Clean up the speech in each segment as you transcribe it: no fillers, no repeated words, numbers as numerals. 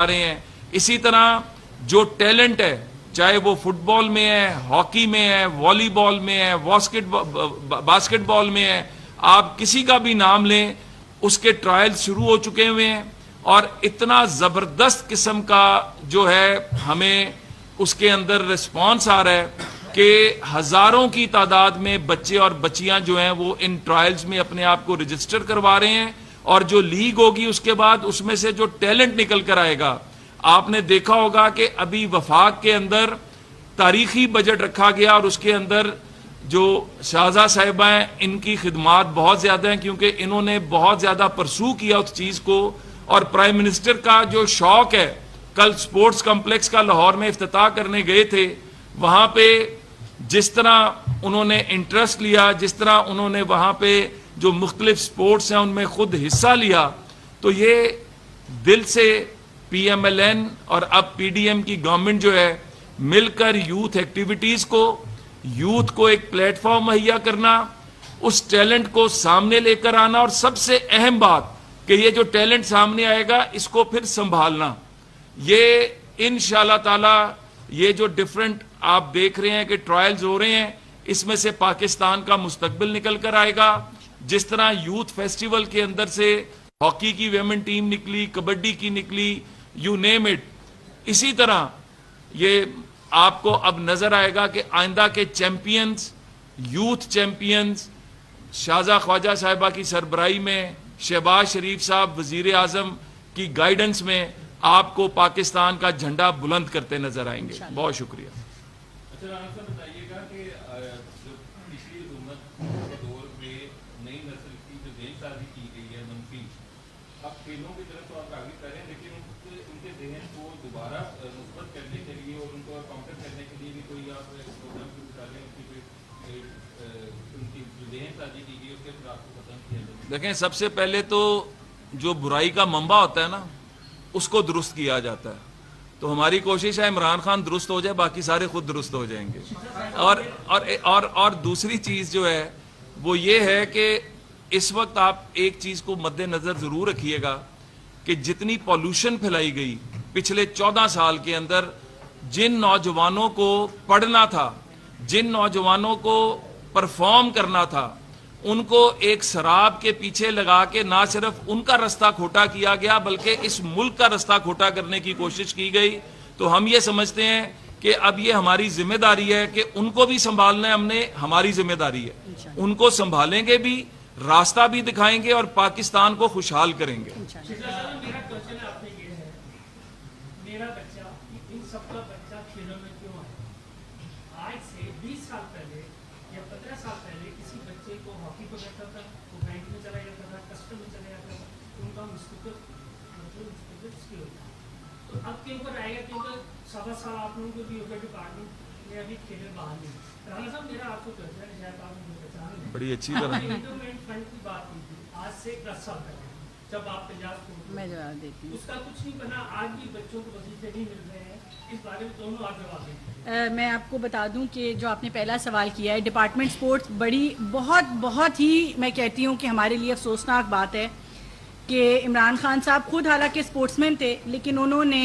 रहे हैं। इसी तरह जो टैलेंट है, चाहे वो फुटबॉल में है, हॉकी में है, वॉलीबॉल में है, बास्केटबॉल में है, आप किसी का भी नाम लें, उसके ट्रायल्स शुरू हो चुके हुए हैं और इतना जबरदस्त किस्म का जो है हमें उसके अंदर रिस्पांस आ रहा है कि हजारों की तादाद में बच्चे और बच्चियां जो हैं वो इन ट्रायल्स में अपने आप को रजिस्टर करवा रहे हैं। और जो लीग होगी उसके बाद उसमें से जो टैलेंट निकल कर आएगा, आपने देखा होगा कि अभी वफाक के अंदर तारीखी बजट रखा गया और उसके अंदर जो शाहजा साहिबा हैं इनकी खिदमात बहुत ज्यादा हैं, क्योंकि इन्होंने बहुत ज्यादा परसू किया उस चीज को। और प्राइम मिनिस्टर का जो शौक है, कल स्पोर्ट्स कॉम्प्लेक्स का लाहौर में इफ्तिताह करने गए थे, वहां पे जिस तरह उन्होंने इंटरेस्ट लिया, जिस तरह उन्होंने वहां पे जो मुख्तलिफ स्पोर्ट्स हैं उनमें खुद हिस्सा लिया, तो ये दिल से PMLN और अब PDM की गवर्नमेंट जो है मिलकर यूथ एक्टिविटीज को, यूथ को एक प्लेटफॉर्म मुहैया करना, उस टैलेंट को सामने लेकर आना, और सबसे अहम बात कि ये जो टैलेंट सामने आएगा इसको फिर संभालना। ये इंशाअल्लाह ताला ये जो डिफरेंट आप देख रहे हैं कि ट्रायल्स हो रहे हैं, इसमें से पाकिस्तान का मुस्तकबिल निकल कर आएगा। जिस तरह यूथ फेस्टिवल के अंदर से हॉकी की वेमेन टीम निकली, कबड्डी की निकली, यू नेम इट, इसी तरह ये आपको अब नजर आएगा कि आइंदा के चैंपियंस, यूथ चैंपियंस, शाहजा ख्वाजा साहिबा की सरबराही में, शहबाज शरीफ साहब वजीर आजम की गाइडेंस में आपको पाकिस्तान का झंडा बुलंद करते नजर आएंगे। बहुत शुक्रिया। अच्छा राणा साहब बताइएगा कि जो पिछली हुकूमत के दौर में नई नस्ल की जो देनसाजी की गई है मंफी, अब खेलों की तरफ तो आप राग़िब कर रहे हैं, लेकिन उनके जहन को दोबारा मुस्बत करने के लिए और उनको काउंटर करने के लिए भी कोई आप प्रोग्राम शुरू कर रहे हैं, उनकी जो देनसाजी की गई उसके खिलाफ को खत्म किया जाए? देखें, सबसे पहले तो जो बुराई का मंबा होता है ना, उसको दुरुस्त किया जाता है। तो हमारी कोशिश है इमरान खान दुरुस्त हो जाए, बाकी सारे खुद दुरुस्त हो जाएंगे। और दूसरी चीज जो है वो ये है कि इस वक्त आप एक चीज को मद्देनजर जरूर रखिएगा कि जितनी पॉल्यूशन फैलाई गई पिछले 14 साल के अंदर, जिन नौजवानों को पढ़ना था, जिन नौजवानों को परफॉर्म करना था, उनको एक शराब के पीछे लगा के ना सिर्फ उनका रास्ता खोटा किया गया बल्कि इस मुल्क का रास्ता खोटा करने की कोशिश की गई। तो हम ये समझते हैं कि अब ये हमारी जिम्मेदारी है कि उनको भी संभालना है, हमने हमारी जिम्मेदारी है, उनको संभालेंगे भी, रास्ता भी दिखाएंगे और पाकिस्तान को खुशहाल करेंगे। मेरा क्वेश्चन आपसे ये है, मेरा बच्चा, इन सबका बच्चा खेलों में क्यों है? आज से 20 साल पहले या 15 साल पहले किसी बच्चे को हॉकी को करता था, वो बैंक में चला जाता था, कस्टम में चला जाता था, उनका मुस्तकिल स्किल होता है। तो अब क्यों पर आएगा, क्योंकि 7 साल आप लोगों को भी होगा डिपार्टमेंट में अभी खेले बाहर नहीं। राणा साहब, मेरा आपको क्वेश्चन है, शायद आप मुझे पहचान लें, बड़ी अच्छी तरह इंडोमेंट फंड की बात की थी आज से 10 साल पहले, जब आप पंजाब को, मैं जवाब देती हूँ। उसका कुछ नहीं बना, आज भी बच्चों को वजीफे नहीं मिल रहे हैं, इस बारे में दोनों आप जवाब दें। मैं आपको बता दूं कि जो आपने पहला सवाल किया है, डिपार्टमेंट स्पोर्ट्स बड़ी बहुत ही मैं कहती हूँ कि हमारे लिए अफसोसनाक बात है कि इमरान खान साहब खुद हालांकि स्पोर्ट्समैन थे, लेकिन उन्होंने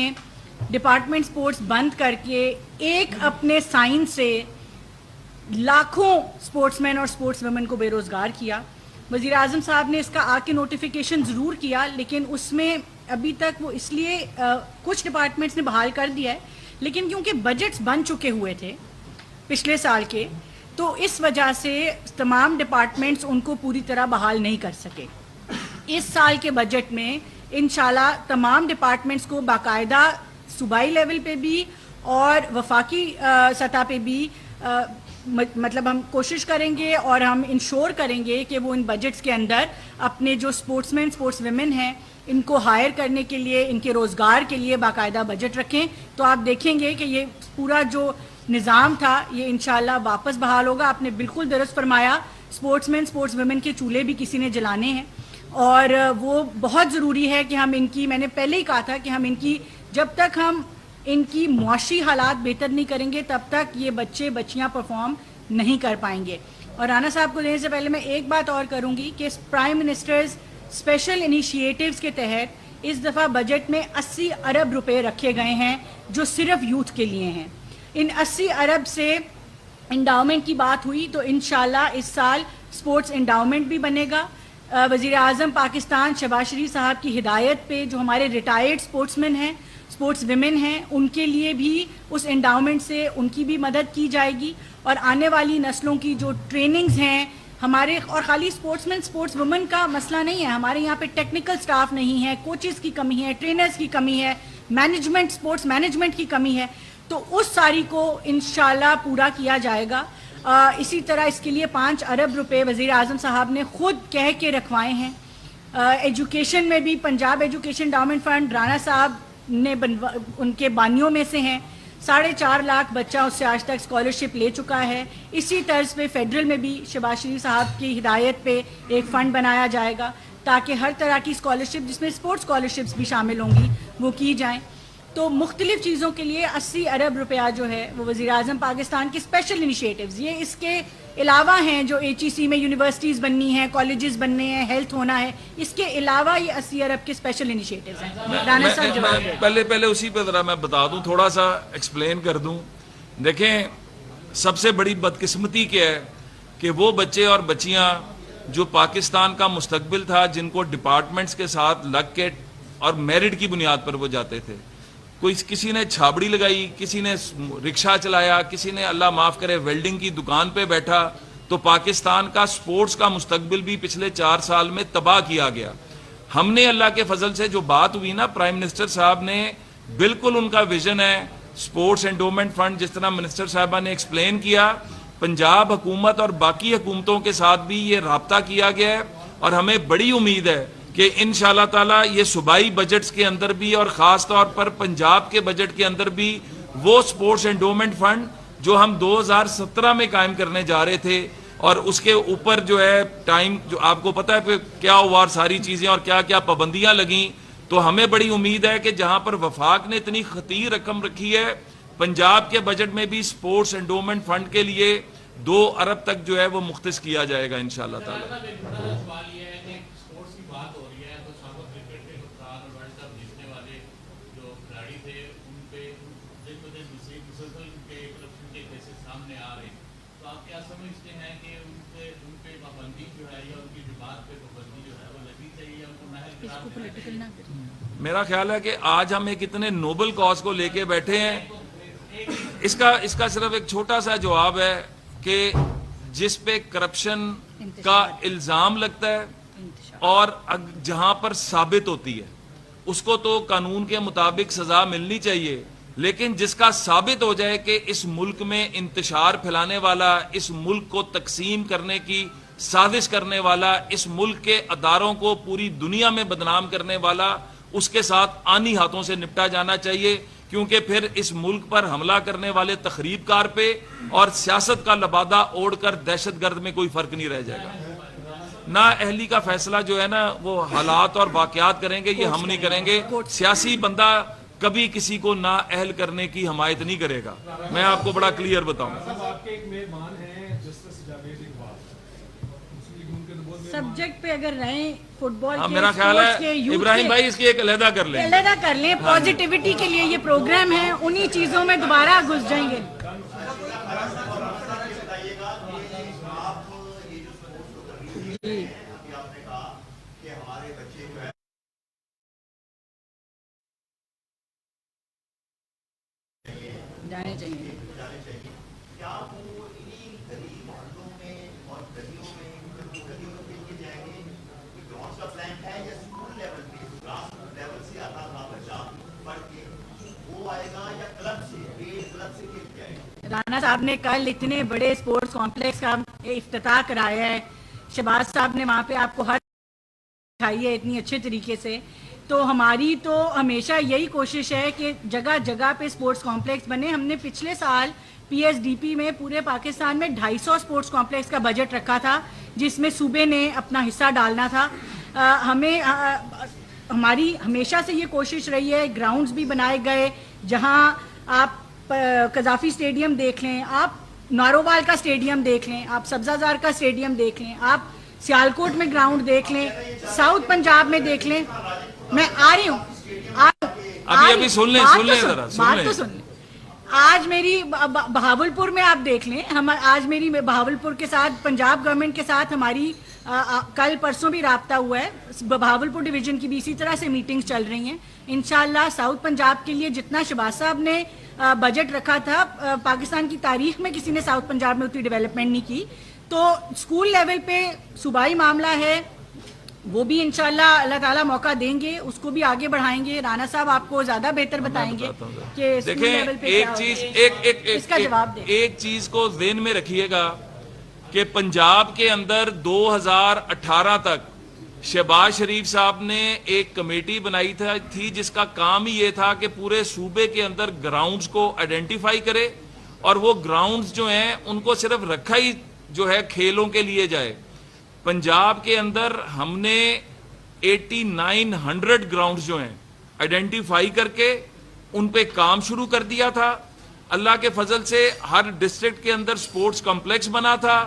डिपार्टमेंट स्पोर्ट्स बंद करके एक अपने साइन से लाखों स्पोर्ट्समैन और स्पोर्ट्स वुमेन को बेरोजगार किया। वज़ीर आज़म साहब ने इसका आके नोटिफिकेशन ज़रूर किया, लेकिन उसमें अभी तक वो इसलिए कुछ डिपार्टमेंट्स ने बहाल कर दिया है, लेकिन क्योंकि बजट्स बन चुके हुए थे पिछले साल के, तो इस वजह से तमाम डिपार्टमेंट्स उनको पूरी तरह बहाल नहीं कर सके। इस साल के बजट में इंशाल्लाह तमाम डिपार्टमेंट्स को बाकायदा सूबाई लेवल पे भी और वफाकी सतह पे भी मतलब हम कोशिश करेंगे और हम इंश्योर करेंगे कि वो इन बजट्स के अंदर अपने जो स्पोर्ट्समैन स्पोर्ट्स वुमेन हैं इनको हायर करने के लिए, इनके रोज़गार के लिए बाकायदा बजट रखें। तो आप देखेंगे कि ये पूरा जो निज़ाम था ये इंशाल्लाह वापस बहाल होगा। आपने बिल्कुल दुरुस्त फरमाया, स्पोर्ट्समैन स्पोर्ट्स वुमेन के चूल्हे भी किसी ने जलाने हैं और वो बहुत ज़रूरी है कि हम इनकी, मैंने पहले ही कहा था कि हम इनकी, जब तक हम इनकी मुआशी हालात बेहतर नहीं करेंगे तब तक ये बच्चे बच्चियां परफॉर्म नहीं कर पाएंगे। और राणा साहब को देने से पहले मैं एक बात और करूंगी कि प्राइम मिनिस्टर्स स्पेशल इनिशिएटिव्स के तहत اس دفعہ بجٹ میں 80 ارب روپے رکھے گئے ہیں جو صرف یوتھ کے لیے ہیں. ان 80 ارب سے انڈاؤمنٹ کی بات ہوئی تو انشاءاللہ اس سال اسپورٹس انڈاؤمنٹ بھی بنے گا. وزیر اعظم پاکستان شہباز شریف صاحب کی ہدایت پہ جو ہمارے ریٹائرڈ اسپورٹس مین ہیں، اسپورٹس ویمن ہیں، ان کے لیے بھی اس انڈاؤمنٹ سے ان کی بھی مدد کی جائے گی. اور آنے والی نسلوں کی جو ٹریننگز ہیں ہمارے، اور خالی اسپورٹس مین اسپورٹس وومن کا مسئلہ نہیں ہے، ہمارے یہاں پہ ٹیکنیکل سٹاف نہیں ہے، کوچز کی کمی ہے، ٹرینرز کی کمی ہے، مینجمنٹ اسپورٹس مینجمنٹ کی کمی ہے، تو اس ساری کو انشاءاللہ پورا کیا جائے گا. اسی طرح اس کے لیے 5 ارب روپے وزیر اعظم صاحب نے خود کہہ کے رکھوائے ہیں. ایجوکیشن میں بھی Punjab education endowment fund Rana صاحب نے ان کے بانیوں میں سے ہیں. 4.5 لاکھ بچہ اس سے آج تک اسکالرشپ لے چکا ہے. اسی طرز پہ فیڈرل میں بھی شہباز شریف صاحب کی ہدایت پہ ایک فنڈ بنایا جائے گا تاکہ ہر طرح کی اسکالرشپ، جس میں اسپورٹس اسکالرشپس بھی شامل ہوں گی، وہ کی جائیں. تو مختلف چیزوں کے لیے 80 ارب روپیہ جو ہے وہ وزیر اعظم پاکستان کی اسپیشل انیشیٹوز، یہ اس کے علاوہ ہیں جو HEC میں یونیورسٹیز بننی ہیں، کالجز بننے ہیں، ہیلتھ ہونا ہے، اس کے علاوہ یہ 80 ارب کے اسپیشل انیشیٹوز ہیں. رانا صاحب جواب دیں. پہلے اسی پہ ذرا میں بتا دوں، تھوڑا سا ایکسپلین کر دوں. دیکھیں سب سے بڑی بدقسمتی کیا ہے کہ وہ بچے اور بچیاں جو پاکستان کا مستقبل تھا، جن کو ڈپارٹمنٹس کے ساتھ لگ کے اور میرٹ کی بنیاد پر وہ جاتے تھے، کسی نے چھابڑی لگائی، کسی نے رکشہ چلایا، کسی نے اللہ معاف کرے ویلڈنگ کی دکان پہ بیٹھا، تو پاکستان کا سپورٹس کا مستقبل بھی پچھلے 4 سال میں تباہ کیا گیا. ہم نے اللہ کے فضل سے جو بات ہوئی نا، پرائم منسٹر صاحب نے بالکل ان کا ویژن ہے سپورٹس انڈومنٹ فنڈ، جس طرح منسٹر صاحبہ نے ایکسپلین کیا، پنجاب حکومت اور باقی حکومتوں کے ساتھ بھی یہ رابطہ کیا گیا ہے. اور ہمیں بڑی امید ہے کہ انشاءاللہ تعالی یہ صوبائی بجٹس کے اندر بھی اور خاص طور پر پنجاب کے بجٹ کے اندر بھی وہ سپورٹس انڈومنٹ فنڈ جو ہم 2017 میں قائم کرنے جا رہے تھے، اور اس کے اوپر جو ہے ٹائم جو آپ کو پتہ ہے کہ کیا ہوا اور ساری چیزیں اور کیا کیا پابندیاں لگیں، تو ہمیں بڑی امید ہے کہ جہاں پر وفاق نے اتنی خطیر رقم رکھی ہے، پنجاب کے بجٹ میں بھی سپورٹس انڈومنٹ فنڈ کے لیے 2 ارب تک جو ہے وہ مختص کیا جائے گا انشاءاللہ تعالی. میرا خیال ہے کہ آج ہم ایک اتنے نوبل کاز کو لے کے بیٹھے ہیں. اس کا صرف ایک چھوٹا سا جواب ہے کہ جس پہ کرپشن کا الزام لگتا ہے اور جہاں پر ثابت ہوتی ہے اس کو تو قانون کے مطابق سزا ملنی چاہیے، لیکن جس کا ثابت ہو جائے کہ اس ملک میں انتشار پھیلانے والا، اس ملک کو تقسیم کرنے کی سازش کرنے والا، اس ملک کے اداروں کو پوری دنیا میں بدنام کرنے والا، اس کے ساتھ آنی ہاتھوں سے نپٹا جانا چاہیے. کیونکہ پھر اس ملک پر حملہ کرنے والے تخریب کار پہ اور سیاست کا لبادہ اوڑھ کر دہشت گرد میں کوئی فرق نہیں رہ جائے گا. نا اہلی کا فیصلہ جو ہے نا وہ حالات اور واقعات کریں گے، یہ ہم نہیں کریں گے. سیاسی بندہ کبھی کسی کو نا اہل کرنے کی حمایت نہیں کرے گا. میں آپ کو بڑا کلیئر بتاؤں. سبجیکٹ پہ اگر رہیں فٹ بال کے، میرا خیال ہے ابراہیم بھائی اس کی ایک علیحدہ کر لیں، علیحدہ کر لیں. پازیٹیوٹی کے لیے یہ پروگرام ہے، انہی چیزوں میں دوبارہ گھس جائیں گے. جانے چاہیے. رانا صاحب نے کل اتنے بڑے اسپورٹس کمپلیکس کا افتتاح کرایا ہے، شہباز صاحب نے وہاں پہ آپ کو ہر دکھائی ہے اتنی اچھے طریقے سے. تو ہماری تو ہمیشہ یہی کوشش ہے کہ جگہ جگہ پہ اسپورٹس کمپلیکس بنے. ہم نے پچھلے سال PSDP میں پورے پاکستان میں 250 اسپورٹس کمپلیکس کا بجٹ رکھا تھا، جس میں صوبے نے اپنا حصہ ڈالنا تھا. ہماری ہمیشہ سے یہ کوشش رہی ہے. گراؤنڈز بھی بنائے گئے، جہاں آپ قذافی اسٹیڈیم دیکھ لیں، آپ نارووال کا اسٹیڈیم دیکھ لیں، آپ سبزہ زار کا اسٹیڈیم دیکھ لیں، آپ سیالکوٹ میں گراؤنڈ دیکھ لیں، ساؤتھ پنجاب میں دیکھ لیں. मैं आ रही हूँ अभी सुन लें जरा, बात तो सुन लें। आज मेरी बहावलपुर में आप देख लें, हम आज मेरी बहावलपुर के साथ पंजाब गवर्नमेंट के साथ हमारी कल परसों भी राब्ता हुआ है, बहावलपुर डिवीजन की भी इसी तरह से मीटिंग्स चल रही हैं। इंशाल्लाह साउथ पंजाब के लिए जितना शहबाज साहब ने बजट रखा था, पाकिस्तान की तारीख में किसी ने साउथ पंजाब में उतनी डेवलपमेंट नहीं की, तो स्कूल लेवल पे सूबाई मामला है, वो भी इंशाल्लाह अल्लाह ताला मौका देंगे, उसको भी आगे बढ़ाएंगे। राना साहब आपको ज्यादा बेहतर बताएंगे कि स्कूल लेवल पे एक चीज इसका जवाब दें। एक चीज को ज़हन में रखिएगा कि पंजाब के अंदर 2018 तक शहबाज शरीफ साहब ने एक कमेटी बनाई थी जिसका काम ही ये था कि पूरे सूबे के अंदर ग्राउंड्स को आइडेंटिफाई करे, और वो ग्राउंड्स जो हैं उनको सिर्फ रखा ही जो है खेलों के लिए जाए। पंजाब के अंदर हमने 8900 ग्राउंड्स जो हैं आइडेंटिफाई करके उन पे काम शुरू कर दिया था। अल्लाह के फजल से हर डिस्ट्रिक्ट के अंदर स्पोर्ट्स कॉम्प्लेक्स बना था,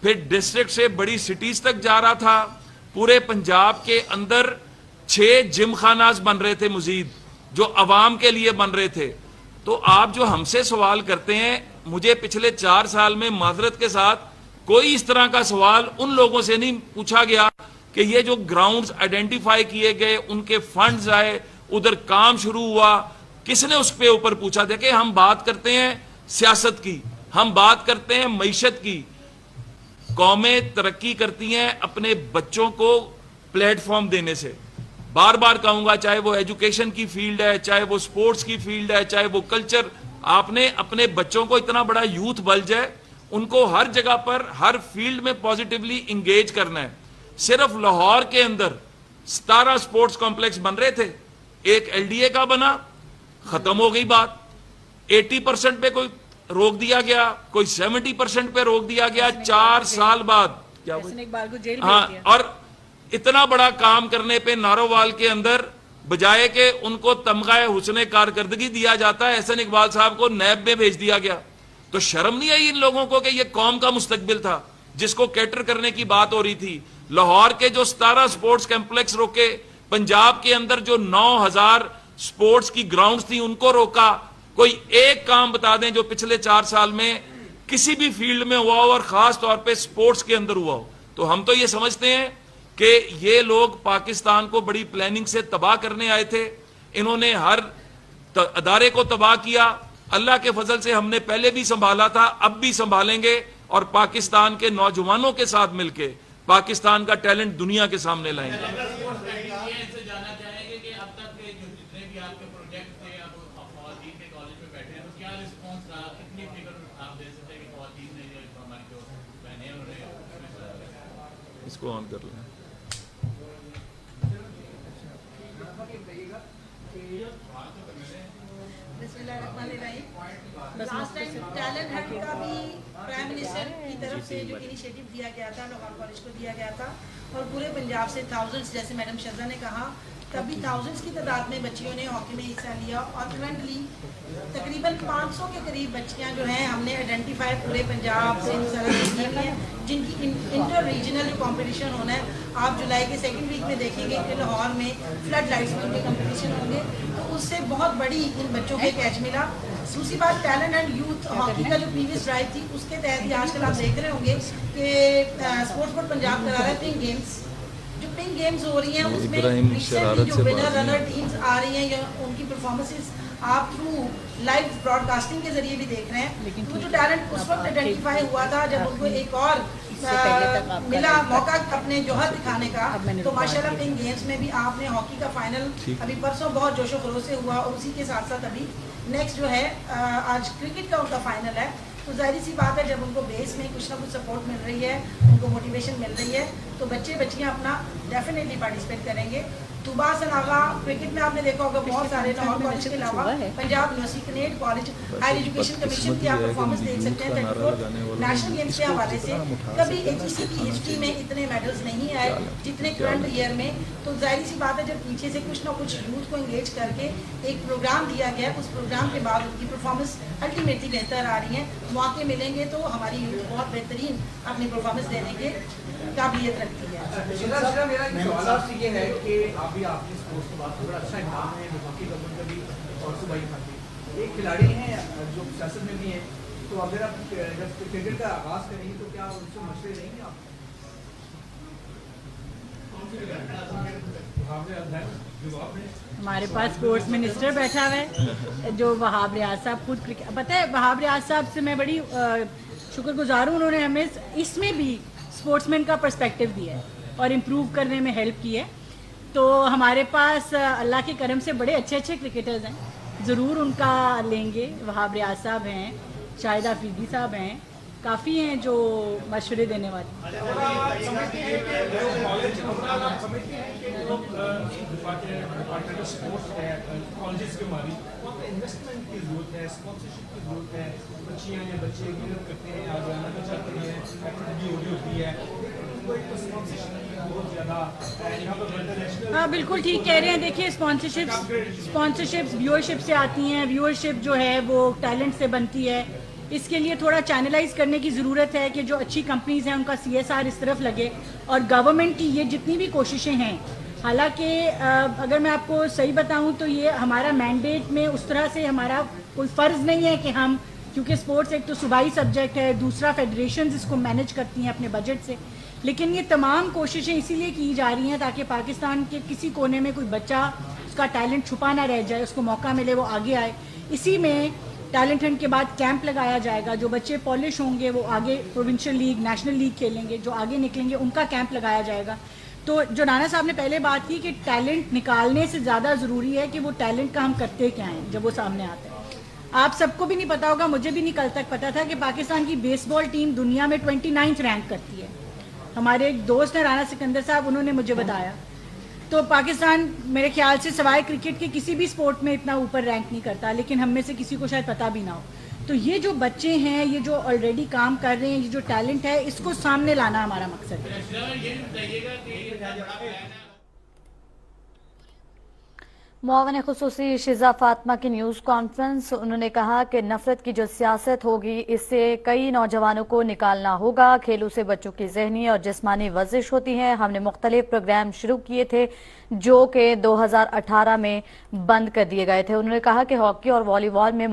फिर डिस्ट्रिक्ट से बड़ी सिटीज तक जा रहा था। पूरे पंजाब के अंदर 6 जिम खानाज बन रहे थे मजीद, जो अवाम के लिए बन रहे थे। तो आप जो हमसे सवाल करते हैं, मुझे पिछले 4 साल में माजरत के साथ कोई इस तरह का सवाल उन लोगों से नहीं पूछा गया कि ये जो ग्राउंड्स आइडेंटिफाई किए गए, उनके फंड्स आए, उधर काम शुरू हुआ, किसने उस पे ऊपर पूछा? देखिए, हम बात करते हैं सियासत की, हम बात करते हैं मईशत की। कौमें तरक्की करती हैं अपने बच्चों को प्लेटफॉर्म देने से। बार बार कहूंगा, चाहे वो एजुकेशन की फील्ड है, चाहे वो स्पोर्ट्स की फील्ड है, चाहे वो कल्चर, आपने अपने बच्चों को इतना बड़ा यूथ बल्ज है, उनको हर जगह पर हर फील्ड में पॉजिटिवली इंगेज करना है। सिर्फ लाहौर के अंदर 17 स्पोर्ट्स कॉम्प्लेक्स बन रहे थे, एक एलडीए का बना, खत्म हो गई बात। 80% पे कोई रोक दिया गया, कोई 70% पे रोक दिया गया। 4 साल बाद क्या इकबाल को जेल हाँ, और इतना बड़ा काम करने पे नारोवाल के अंदर बजाय के उनको तमगाए हुस्ने कारकर्दगी दिया जाता है, एहसन इकबाल साहब को नैब में भेज दिया गया। तो शर्म नहीं आई इन लोगों को कि ये कौम का मुस्तकबिल था जिसको कैटर करने की बात हो रही थी। लाहौर के जो 17 स्पोर्ट्स कॉम्प्लेक्स रोके, पंजाब के अंदर जो 9000 स्पोर्ट्स की ग्राउंड्स थी उनको रोका। कोई एक काम बता दें जो पिछले 4 साल में किसी भी फील्ड में हुआ हो, और खास तौर पे स्पोर्ट्स के अंदर हुआ हो। तो हम तो ये समझते हैं कि ये लोग पाकिस्तान को बड़ी प्लानिंग से तबाह करने आए थे। इन्होंने हर अदारे को तबाह किया। अल्लाह के फजल से हमने पहले भी संभाला था, अब भी संभालेंगे, और पाकिस्तान के नौजवानों के साथ मिलके पाकिस्तान का टैलेंट दुनिया के सामने लाएंगे। इसको ऑन कर लें। लास्ट टाइम टैलेंट हंट का भी प्राइम मिनिस्टर की तरफ से जो इनिशिएटिव दिया गया था, लाहौर कॉलेज को दिया गया था, और पूरे पंजाब से थाउजेंड्स, जैसे मैडम शर्जा ने कहा, तभी थाउजेंड्स की तादाद में बच्चियों ने हॉकी में हिस्सा लिया। और करंटली तकरीबन 500 के करीब बच्चियां जो हैं हमने आइडेंटिफाई पूरे पंजाब से की हैं, जिनकी इंटर रीजनल जो कॉम्पिटिशन होना है, आप जुलाई के 2nd वीक में देखेंगे कि लाहौर में फ्लड लाइट्स में उनके कॉम्पिटिशन होंगे। तो उससे बहुत बड़ी इन बच्चों को कैच मिला। दूसरी बात, टैलेंट एंड यूथ हॉकी का जो प्रीवियस ड्राइव थी, उसके तहत ही आजकल आप देख रहे होंगे कि स्पोर्ट्स बोर्ड पंजाब करा रहा है पिंक गेम्स। जो पिंक गेम्स हो रही हैं उसमें रिसेंटली जो विनर रनर टीम्स आ रही हैं, या उनकी परफॉर्मेंसेस आप थ्रू लाइव ब्रॉडकास्टिंग के जरिए भी देख रहे हैं। तो जो टैलेंट उस वक्त आइडेंटिफाई हुआ था जब उनको एक और मिला मौका अपने जौहर दिखाने का, तो माशाल्लाह पिंक गेम्स में भी आपने हॉकी का फाइनल अभी परसों बहुत जोशो खरोश से हुआ, और उसी के साथ साथ अभी नेक्स्ट जो है आज क्रिकेट का उनका फाइनल है। तो जाहिर सी बात है, जब उनको बेस में कुछ ना कुछ सपोर्ट मिल रही है, उनको मोटिवेशन मिल रही है, तो बच्चे बच्चियां अपना डेफिनेटली पार्टिसिपेट करेंगे। तुबा सनागा क्रिकेट में आपने देखा होगा बहुत सारे, लाहौर कॉलेज के अलावा Punjab university, Kinnaird college, higher education commission की आप परफॉर्मेंस देख सकते हैं। 34 नेशनल गेम्स के हवाले से कभी एचईसी की हिस्ट्री में इतने मेडल्स नहीं आए जितने करंट ईयर में। तो जाहिर सी बात है, जब पीछे से कुछ ना कुछ यूथ को एंगेज करके एक प्रोग्राम दिया गया, उस प्रोग्राम के बाद उनकी परफॉर्मेंस अल्टीमेटली बेहतर आ रही है। मौके मिलेंगे तो हमारी यूथ बहुत बेहतरीन अपनी परफॉर्मेंस देने के काबिलियत रखती है। मेरा एक सवाल आपसे ये है कि अभी आपने स्पोर्ट्स की बात बड़ा अच्छा इनाम है वफाकी गवर्नमेंट का भी और सूबाई खाते एक खिलाड़ी हैं जो सियासत में भी हैं, तो अगर आप जब क्रिकेट का आगाज़ करेंगे तो क्या उनसे मशवरे लेंगे आप? हमारे पास स्पोर्ट्स मिनिस्टर बैठा हुआ है जो वहाब रियाज साहब खुद पता है, वहाब रियाज साहब से मैं बड़ी शुक्रगुजार हूँ, उन्होंने हमें इसमें भी स्पोर्ट्समैन का पर्सपेक्टिव दिया है और इम्प्रूव करने में हेल्प की है। तो हमारे पास अल्लाह के करम से बड़े अच्छे अच्छे क्रिकेटर्स हैं, ज़रूर उनका लेंगे। वहाब रियाज साहब हैं, शाहिद अफरीदी साहब हैं, काफ़ी हैं जो मशवरे देने वाले। स्पोर्ट्स है कॉलेजेस के मारी वहाँ पे इन्वेस्टमेंट की जरूरत है, स्पॉन्सरशिप की जरूरत है। बच्चियाँ या बच्चे मेहनत करते हैं, आज आना चाहते हैं, एक्टिविटी होती है, उनको एक स्पॉन्सरशिप की बहुत ज़्यादा यहाँ पर इंटरनेशनल। हाँ बिल्कुल ठीक कह रहे हैं। देखिए स्पॉन्सरशिप्स व्यूअरशिप से आती हैं, व्यूअरशिप जो है वो टैलेंट से बनती है। इसके लिए थोड़ा चैनलाइज करने की ज़रूरत है कि जो अच्छी कंपनीज हैं उनका CSR इस तरफ लगे, और गवर्नमेंट की ये जितनी भी कोशिशें हैं, हालांकि अगर मैं आपको सही बताऊं तो ये हमारा मैंडेट में उस तरह से हमारा कोई फ़र्ज़ नहीं है कि हम, क्योंकि स्पोर्ट्स एक तो सूबाई सब्जेक्ट है, दूसरा फेडरेशंस इसको मैनेज करती हैं अपने बजट से, लेकिन ये तमाम कोशिशें इसीलिए की जा रही हैं ताकि पाकिस्तान के किसी कोने में कोई बच्चा उसका टैलेंट छुपा ना रह जाए, उसको मौका मिले, वो आगे आए। इसी में टैलेंट हंट के बाद कैंप लगाया जाएगा, जो बच्चे पॉलिश होंगे वो आगे प्रोविंशियल लीग, नेशनल लीग खेलेंगे, जो आगे निकलेंगे उनका कैंप लगाया जाएगा। तो जो नाना साहब ने पहले बात की कि टैलेंट निकालने से ज़्यादा ज़रूरी है कि वो टैलेंट का हम करते क्या हैं जब वो सामने आते हैं। आप सबको भी नहीं पता होगा, मुझे भी नहीं कल तक पता था कि पाकिस्तान की बेसबॉल टीम दुनिया में 29th रैंक करती है। हमारे एक दोस्त हैं राना सिकंदर साहब, उन्होंने मुझे बताया। तो पाकिस्तान मेरे ख्याल से सिवाय क्रिकेट के किसी भी स्पोर्ट में इतना ऊपर रैंक नहीं करता, लेकिन हम में से किसी को शायद पता भी ना हो। तो ये जो बच्चे हैं, ये जो ऑलरेडी काम कर रहे हैं, ये जो टैलेंट है, इसको सामने लाना हमारा मकसद है। मुआवन खुसूसी शिजा फातिमा की न्यूज़ कॉन्फ्रेंस, उन्होंने कहा कि नफरत की जो सियासत होगी इससे कई नौजवानों को निकालना होगा। खेलों से बच्चों की जहनी और जिस्मानी वर्जिश होती है। हमने मुख्तलिफ प्रोग्राम शुरू किए थे जो कि 2018 में बंद कर दिए गए थे। उन्होंने कहा कि हॉकी और वॉलीबॉल में